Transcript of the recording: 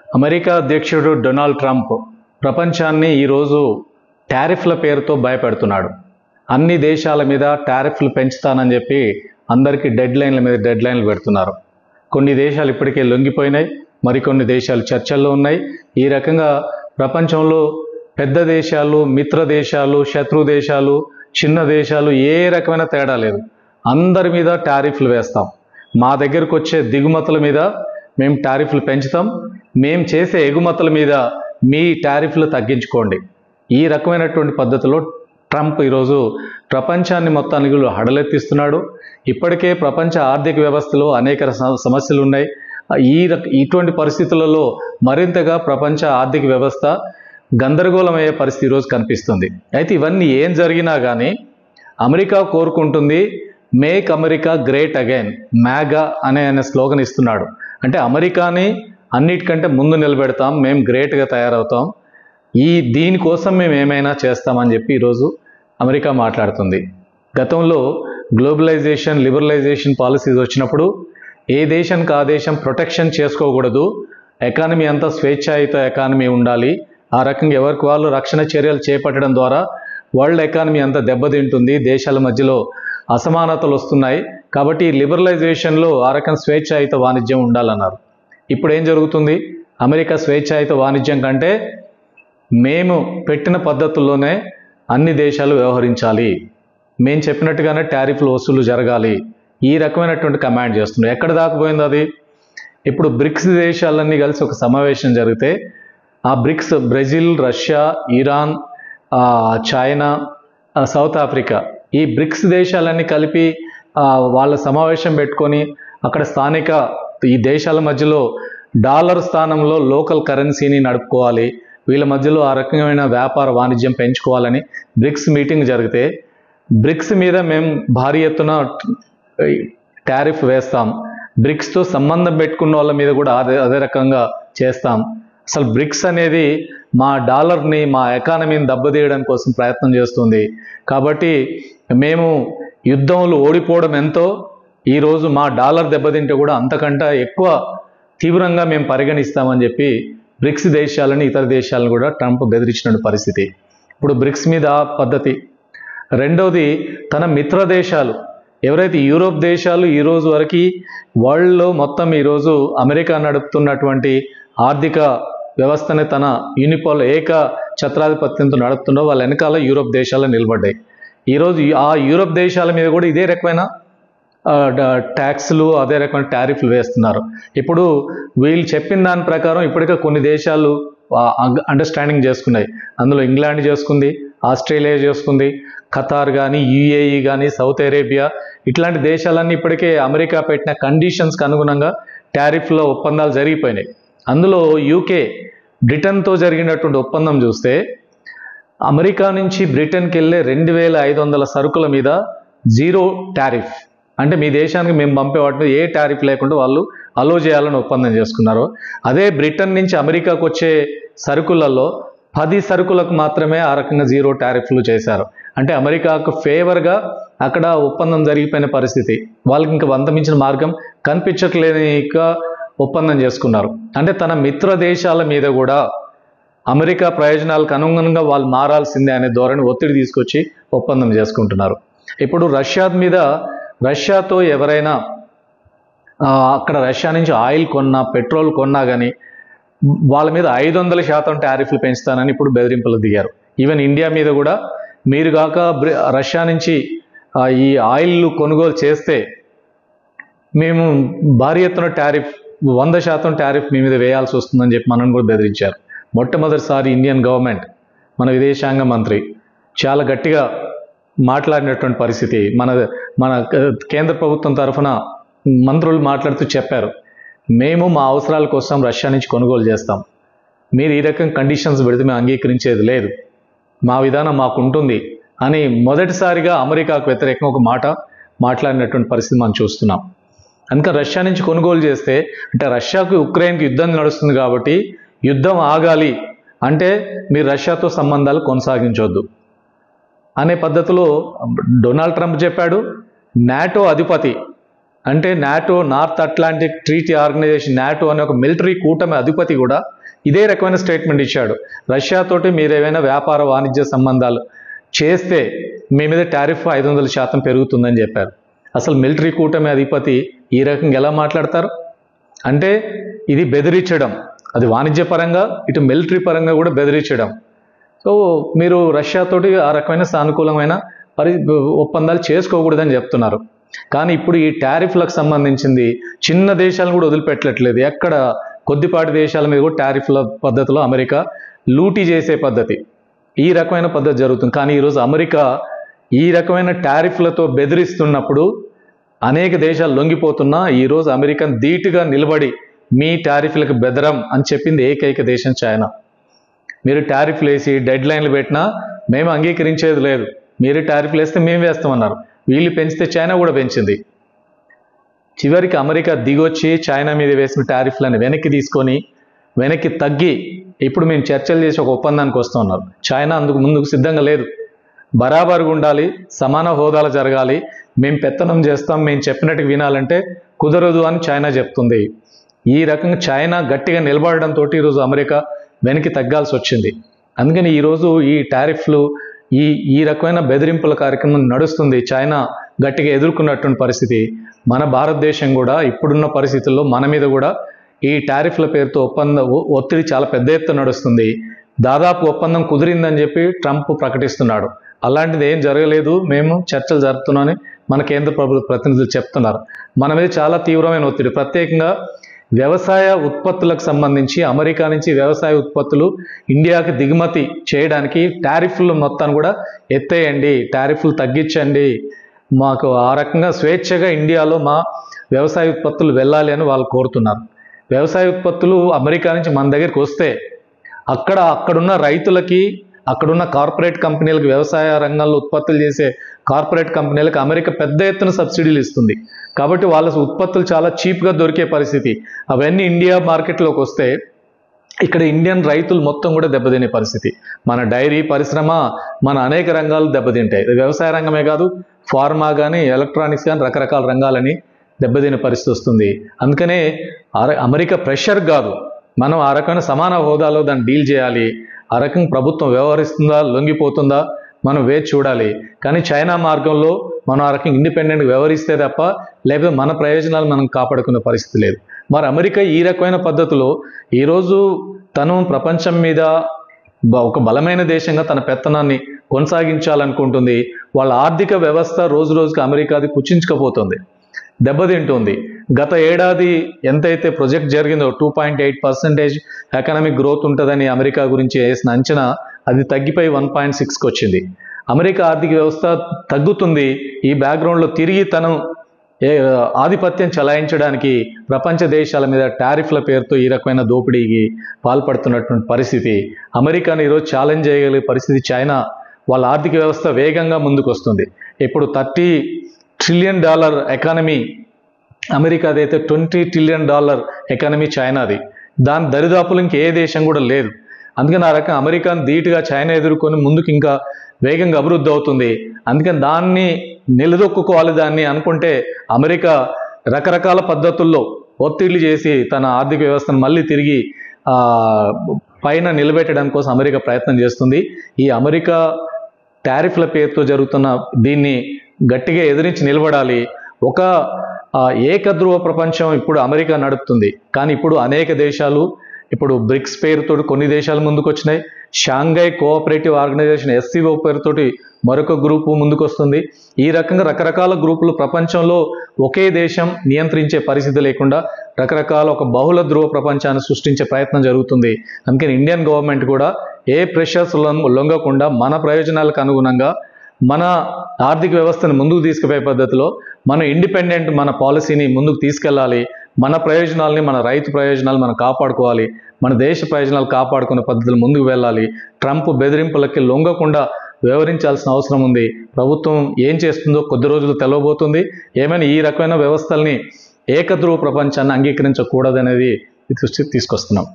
America అధ్యక్షుడు Donald Trump ప్రపంచాన్ని ఈరోజు టారిఫ్ల పేరుతో భయపెడుతున్నాడు. అన్ని దేశాల మీద టారిఫ్లు పెంచుతానని చెప్పి అందరికీ డెడ్ లైన్లు పెడుతున్నారు. కొన్ని దేశాలు ఇప్పటికే లొంగిపోయినాయి, మరికొన్ని దేశాలు చర్చల్లో ఉన్నాయి. ఈ రకంగా ప్రపంచంలో పెద్ద దేశాలు, మిత్ర దేశాలు, శత్రు దేశాలు, చిన్న దేశాలు ఏ రకమైన తేడా లేదు. అందరి మీద టారిఫ్లు వేస్తాం. మా దగ్గరకు వచ్చే దిగుమతుల మీద మేము టారిఫ్లు పెంచుతాం, మేము చేసే ఎగుమతుల మీద మీ టారిఫ్లు తగ్గించుకోండి. ఈ రకమైనటువంటి పద్ధతిలో ట్రంప్ ఈరోజు ప్రపంచాన్ని మొత్తానికి హడలెత్తిస్తున్నాడు. ఇప్పటికే ప్రపంచ ఆర్థిక వ్యవస్థలో అనేక సమస్యలు ఉన్నాయి. ఇటువంటి పరిస్థితులలో మరింతగా ప్రపంచ ఆర్థిక వ్యవస్థ గందరగోళమయ్యే పరిస్థితి ఈరోజు కనిపిస్తుంది. అయితే ఇవన్నీ ఏం జరిగినా కానీ అమెరికా కోరుకుంటుంది make America great again, Megha అనే స్లోగన్ ఇస్తున్నాడు. అంటే అమెరికాని అన్నిటికంటే ముందు నిలబెడతాం, మేము గ్రేట్గా తయారవుతాం, దీనికోసం మేము ఏమైనా చేస్తామని చెప్పి ఈరోజు అమెరికా మాట్లాడుతుంది. గతంలో గ్లోబలైజేషన్, లిబరలైజేషన్ పాలసీస్ వచ్చినప్పుడు ఏ దేశానికి ఆ దేశం ప్రొటెక్షన్ చేసుకోకూడదు, ఎకానమీ అంతా స్వేచ్ఛాయుత ఎకానమీ ఉండాలి, ఆ రకంగా ఎవరికి వాళ్ళు రక్షణ చర్యలు చేపట్టడం ద్వారా వరల్డ్ ఎకానమీ అంతా దెబ్బతింటుంది, దేశాల మధ్యలో అసమానతలు వస్తున్నాయి, కాబట్టి లిబరలైజేషన్లో ఆ రకం స్వేచ్ఛాయుత వాణిజ్యం ఉండాలన్నారు. ఇప్పుడు ఏం జరుగుతుంది? అమెరికా స్వేచ్ఛాయుత వాణిజ్యం కంటే మేము పెట్టిన పద్ధతుల్లోనే అన్ని దేశాలు వ్యవహరించాలి, మేము చెప్పినట్టుగానే టారిఫ్లు వసూలు జరగాలి, ఈ రకమైనటువంటి కమాండ్ చేస్తుంది. ఎక్కడ దాకపోయింది అది? ఇప్పుడు బ్రిక్స్ దేశాలన్నీ కలిసి ఒక సమావేశం జరిగితే ఆ bricks Brazil, Russia, Iran, China, south Africa, ఈ బ్రిక్స్ దేశాలన్నీ కలిపి వాళ్ళ సమావేశం పెట్టుకొని అక్కడ స్థానిక ఈ దేశాల మధ్యలో డాలర్ స్థానంలో లోకల్ కరెన్సీని నడుపుకోవాలి, వీళ్ళ మధ్యలో ఆ రకమైన వ్యాపార వాణిజ్యం పెంచుకోవాలని బ్రిక్స్ మీటింగ్ జరిగితే బ్రిక్స్ మీద మేము భారీ ఎత్తున టారిఫ్ వేస్తాం, బ్రిక్స్తో సంబంధం పెట్టుకున్న వాళ్ళ మీద కూడా అదే రకంగా చేస్తాం, అసలు బ్రిక్స్ అనేది మా డాలర్ని, మా ఎకానమీని దెబ్బతీయడం కోసం ప్రయత్నం చేస్తుంది, కాబట్టి మేము యుద్ధంలో ఓడిపోవడం ఎంతో ఈరోజు మా డాలర్ దెబ్బతింటే కూడా అంతకంటే ఎక్కువ తీవ్రంగా మేము పరిగణిస్తామని చెప్పి బ్రిక్స్ దేశాలని, ఇతర దేశాలను కూడా ట్రంప్ బెదిరించిన పరిస్థితి. ఇప్పుడు బ్రిక్స్ మీద పద్ధతి. రెండవది, తన మిత్ర దేశాలు ఎవరైతే యూరోప్ దేశాలు ఈరోజు వరకు వరల్డ్లో మొత్తం ఈరోజు అమెరికా నడుపుతున్నటువంటి ఆర్థిక వ్యవస్థని తన ఏక ఛత్రాధిపత్యంతో నడుపుతుండో వాళ్ళ వెనకాల యూరోప్ దేశాలు నిలబడ్డాయి. ఈరోజు ఆ యూరోప్ దేశాల మీద కూడా ఇదే రకమైన ట్యాక్స్లు, అదే రకమైన టారిఫ్లు వేస్తున్నారు. ఇప్పుడు వీళ్ళు చెప్పిన దాని ప్రకారం ఇప్పటికే కొన్ని దేశాలు అండర్స్టాండింగ్ చేసుకున్నాయి. అందులో ఇంగ్లాండ్ చేసుకుంది, ఆస్ట్రేలియా చేసుకుంది, ఖతార్ కానీ, యుఏఈ కానీ, సౌత్ అరేబియా, ఇట్లాంటి దేశాలన్నీ ఇప్పటికే అమెరికా పెట్టిన కండిషన్స్కి అనుగుణంగా టారిఫ్లో ఒప్పందాలు జరిగిపోయినాయి. అందులో యూకే, బ్రిటన్తో జరిగినటువంటి ఒప్పందం చూస్తే అమెరికా నుంచి బ్రిటన్కి వెళ్ళే 2500 సరుకుల మీద జీరో టారిఫ్, అంటే మీ దేశానికి మేము పంపే వాటి మీద ఏ టారిఫ్ లేకుండా వాళ్ళు అలో చేయాలని ఒప్పందం చేసుకున్నారు. అదే బ్రిటన్ నుంచి అమెరికాకు వచ్చే సరుకులలో 10 సరుకులకు మాత్రమే ఆ రకంగా జీరో టారిఫ్లు చేశారు. అంటే అమెరికాకు ఫేవర్గా అక్కడ ఒప్పందం జరిగిపోయిన పరిస్థితి, వాళ్ళకి ఇంకా వంతమించిన మార్గం కనిపించట్లేక ఒప్పందం చేసుకున్నారు. అంటే తన మిత్ర దేశాల మీద కూడా అమెరికా ప్రయోజనాలకు అనుగుణంగా వాళ్ళు మారాల్సిందే అనే ధోరణి ఒత్తిడి తీసుకొచ్చి ఒప్పందం చేసుకుంటున్నారు. ఇప్పుడు రష్యాతో ఎవరైనా అక్కడ రష్యా నుంచి ఆయిల్ కొన్నా, పెట్రోల్ కొన్నా కానీ వాళ్ళ మీద 500% టారిఫ్లు పెంచుతానని ఇప్పుడు బెదిరింపులు దిగారు. ఈవెన్ ఇండియా మీద కూడా మీరు కాక రష్యా నుంచి ఈ ఆయిల్ కొనుగోలు చేస్తే మేము భారీ ఎత్తున టారిఫ్ 100% టారిఫ్ మీ మీద వేయాల్సి వస్తుందని చెప్పి మనం కూడా బెదిరించారు. మొట్టమొదటిసారి ఇండియన్ గవర్నమెంట్, మన విదేశాంగ మంత్రి చాలా గట్టిగా మాట్లాడినటువంటి పరిస్థితి. మన కేంద్ర ప్రభుత్వం తరఫున మంత్రులు మాట్లాడుతూ చెప్పారు, మేము మా అవసరాల కోసం రష్యా నుంచి కొనుగోలు చేస్తాం, మీరు ఈ రకం కండిషన్స్ పెడితే మేము అంగీకరించేది లేదు, మా విధానం మాకు ఉంటుంది అని మొదటిసారిగా అమెరికాకు వ్యతిరేకంగా ఒక మాట మాట్లాడినటువంటి పరిస్థితి మనం చూస్తున్నాం. అందుకే రష్యా నుంచి కొనుగోలు చేస్తే, అంటే రష్యాకు ఉక్రెయిన్కి యుద్ధం నడుస్తుంది కాబట్టి యుద్ధం ఆగాలి అంటే మీరు రష్యాతో సంబంధాలు కొనసాగించవద్దు అనే పద్ధతిలో డొనాల్డ్ ట్రంప్ చెప్పాడు. నాటో అధిపతి, అంటే NATO, North Atlantic Treaty Organization, NATO అనే ఒక మిలిటరీ కూటమి అధిపతి కూడా ఇదే రకమైన స్టేట్మెంట్ ఇచ్చాడు. రష్యాతోటి మీరు ఏవైనా వ్యాపార వాణిజ్య సంబంధాలు చేస్తే మీ మీద టారిఫ్ 500% పెరుగుతుందని చెప్పారు. అసలు మిలిటరీ కూటమి అధిపతి ఈ రకంగా ఎలా మాట్లాడతారు? అంటే ఇది బెదిరించడం, అది వాణిజ్యపరంగా ఇటు మిలిటరీ పరంగా కూడా బెదిరించడం. సో మీరు రష్యాతోటి ఆ రకమైన సానుకూలమైన ఒప్పందాలు చేసుకోకూడదని చెప్తున్నారు. కానీ ఇప్పుడు ఈ టారిఫ్లకు సంబంధించింది చిన్న దేశాలను కూడా వదిలిపెట్టట్లేదు. ఎక్కడ కొద్దిపాటి దేశాల మీద కూడా టారిఫ్ల పద్ధతిలో అమెరికా లూటీ చేసే పద్ధతి, ఈ రకమైన పద్ధతి జరుగుతుంది. కానీ ఈరోజు అమెరికా ఈ రకమైన టారిఫ్లతో బెదిరిస్తున్నప్పుడు అనేక దేశాలు లొంగిపోతున్నా ఈరోజు అమెరికా ధీటుగా నిలబడి మీ టారిఫ్లకు బెదరం అని చెప్పింది ఏకైక దేశం చైనా. మీరు టారిఫ్లు వేసి డెడ్ లైన్లు పెట్టినా మేము అంగీకరించేది లేదు, మీరు టారిఫ్లు వేస్తే మేము వేస్తామన్నారు. వీళ్ళు పెంచితే చైనా కూడా పెంచింది. చివరికి అమెరికా దిగొచ్చి చైనా మీద వేసిన టారిఫ్లను వెనక్కి తీసుకొని వెనక్కి తగ్గి ఇప్పుడు మేము చర్చలు చేసి ఒక ఒప్పందానికి వస్తున్నారు. చైనా అందుకు ముందుకు సిద్ధంగా లేదు. బరాబరుగా ఉండాలి, సమాన హోదాలు జరగాలి, మేము పెత్తనం చేస్తాం, మేము చెప్పినట్టు వినాలంటే కుదరదు అని చైనా చెప్తుంది. ఈ రకంగా చైనా గట్టిగా నిలబడడంతో ఈరోజు అమెరికా వెనక్కి తగ్గాల్సి వచ్చింది. అందుకని ఈరోజు ఈ టారిఫ్లు ఈ రకమైన బెదిరింపుల కార్యక్రమం నడుస్తుంది. చైనా గట్టిగా ఎదుర్కొన్నటువంటి పరిస్థితి. మన భారతదేశం కూడా ఇప్పుడున్న పరిస్థితుల్లో మన మీద కూడా ఈ టారిఫ్ల పేరుతో ఒత్తిడి చాలా పెద్ద ఎత్తున నడుస్తుంది. దాదాపు ఒప్పందం కుదిరిందని చెప్పి ట్రంప్ ప్రకటిస్తున్నాడు. అలాంటిది ఏం జరగలేదు, మేము చర్చలు జరుపుతున్నామని మన కేంద్ర ప్రభుత్వ ప్రతినిధులు చెప్తున్నారు. మన మీద చాలా తీవ్రమైన ఒత్తిడి, ప్రత్యేకంగా వ్యవసాయ ఉత్పత్తులకు సంబంధించి అమెరికా నుంచి వ్యవసాయ ఉత్పత్తులు ఇండియాకి దిగుమతి చేయడానికి టారిఫ్లు మొత్తాన్ని కూడా ఎత్తేయండి, టారిఫ్లు తగ్గించండి, మాకు ఆ రకంగా స్వేచ్ఛగా ఇండియాలో మా వ్యవసాయ ఉత్పత్తులు వెళ్ళాలి అని వాళ్ళు కోరుతున్నారు. వ్యవసాయ ఉత్పత్తులు అమెరికా నుంచి మన దగ్గరికి వస్తే అక్కడున్న రైతులకి, అక్కడున్న కార్పొరేట్ కంపెనీలకు, వ్యవసాయ రంగంలో ఉత్పత్తులు చేసే కార్పొరేట్ కంపెనీలకు అమెరికా పెద్ద ఎత్తున సబ్సిడీలు ఇస్తుంది. కాబట్టి వాళ్ళ ఉత్పత్తులు చాలా చీప్గా దొరికే పరిస్థితి. అవన్నీ ఇండియా మార్కెట్లోకి వస్తే ఇక్కడ ఇండియన్ రైతులు మొత్తం కూడా దెబ్బతినే పరిస్థితి. మన డైరీ పరిశ్రమ, మన అనేక రంగాలు దెబ్బతింటాయి. వ్యవసాయ రంగమే కాదు, ఫార్మా కానీ, ఎలక్ట్రానిక్స్ కానీ, రకరకాల రంగాలని దెబ్బతినే పరిస్థితి వస్తుంది. అందుకనే అమెరికా ప్రెషర్ కాదు, మనం ఆ రకమైన సమాన హోదాలో దాన్ని డీల్ చేయాలి. ఆ రకంగా ప్రభుత్వం వ్యవహరిస్తుందా, లొంగిపోతుందా, మనం వేచి చూడాలి. కానీ చైనా మార్గంలో మనం ఆ రకంగా ఇండిపెండెంట్గా వ్యవహరిస్తే తప్ప, లేకపోతే మన ప్రయోజనాలు మనం కాపాడుకునే పరిస్థితి లేదు. మరి అమెరికా ఈ రకమైన పద్ధతిలో ఈరోజు తను ప్రపంచం మీద ఒక బలమైన దేశంగా తన పెత్తనాన్ని కొనసాగించాలనుకుంటుంది. వాళ్ళ ఆర్థిక వ్యవస్థ రోజు రోజుకి అమెరికాది కుచించుకుపోతుంది, దెబ్బతింటుంది. గత ఏడాది ఎంతైతే ప్రొజెక్ట్ జరిగిందో 2.8% ఎకనామిక్ గ్రోత్ ఉంటుందని అమెరికా గురించి వేసిన అంచనా, అది తగ్గిపోయి 1.6కి వచ్చింది. అమెరికా ఆర్థిక వ్యవస్థ తగ్గుతుంది. ఈ బ్యాక్గ్రౌండ్లో తిరిగి తను ఆధిపత్యం చలాయించడానికి ప్రపంచ దేశాల మీద టారిఫ్ల పేరుతో ఈ రకమైన దోపిడీకి పాల్పడుతున్నటువంటి పరిస్థితి. అమెరికాను ఈరోజు ఛాలెంజ్ చేయగలిగే పరిస్థితి చైనా, వాళ్ళ ఆర్థిక వ్యవస్థ వేగంగా ముందుకు వస్తుంది. ఇప్పుడు $30 ట్రిలియన్ ఎకానమీ అమెరికాది అయితే $20 ట్రిలియన్ ఎకానమీ చైనాది. దాని దరిదాపులు ఇంకే దేశం కూడా లేదు. అందుకని ఆ రకంగా అమెరికాను ధీటుగా చైనా ఎదుర్కొని ముందుకు ఇంకా వేగంగా అభివృద్ధి అవుతుంది. అందుకని దాన్ని నిలదొక్కుకోవాలి దాన్ని అనుకుంటే అమెరికా రకరకాల పద్ధతుల్లో ఒత్తిళ్లు చేసి తన ఆర్థిక వ్యవస్థను మళ్ళీ తిరిగి పైన నిలబెట్టడం కోసం అమెరికా ప్రయత్నం చేస్తుంది. ఈ అమెరికా టారిఫ్ల పేరుతో జరుగుతున్న దీన్ని గట్టిగా ఎదిరించి నిలబడాలి. ఒక ఏకధ్రువ ప్రపంచం ఇప్పుడు అమెరికా నడుపుతుంది. కానీ ఇప్పుడు అనేక దేశాలు, ఇప్పుడు బ్రిక్స్ పేరుతో కొన్ని దేశాలు ముందుకు వచ్చినాయి. షాంఘై కోఆపరేటివ్ ఆర్గనైజేషన్ SCO పేరుతోటి మరొక గ్రూపు ముందుకు వస్తుంది. ఈ రకంగా రకరకాల గ్రూపులు ప్రపంచంలో ఒకే దేశం నియంత్రించే పరిస్థితి లేకుండా రకరకాల ఒక బహుళ ధ్రువ ప్రపంచాన్ని సృష్టించే ప్రయత్నం జరుగుతుంది. అందుకని ఇండియన్ గవర్నమెంట్ కూడా ఏ ప్రెషర్స్ లొంగకుండా మన ప్రయోజనాలకు అనుగుణంగా మన ఆర్థిక వ్యవస్థను ముందుకు తీసుకుపోయే పద్ధతిలో మనం ఇండిపెండెంట్ మన పాలసీని ముందుకు తీసుకెళ్ళాలి. మన ప్రయోజనాలని, మన రైతు ప్రయోజనాలు మనం కాపాడుకోవాలి. మన దేశ ప్రయోజనాలు కాపాడుకునే పద్ధతులు ముందుకు వెళ్ళాలి. ట్రంప్ బెదిరింపులకి లొంగకుండా వ్యవహరించాల్సిన అవసరం ఉంది. ప్రభుత్వం ఏం చేస్తుందో కొద్ది రోజులు తెలవబోతుంది. ఏమైనా ఈ రకమైన వ్యవస్థల్ని ఏకధ్రువ ప్రపంచాన్ని అంగీకరించకూడదనేది తీసుకొస్తున్నాం.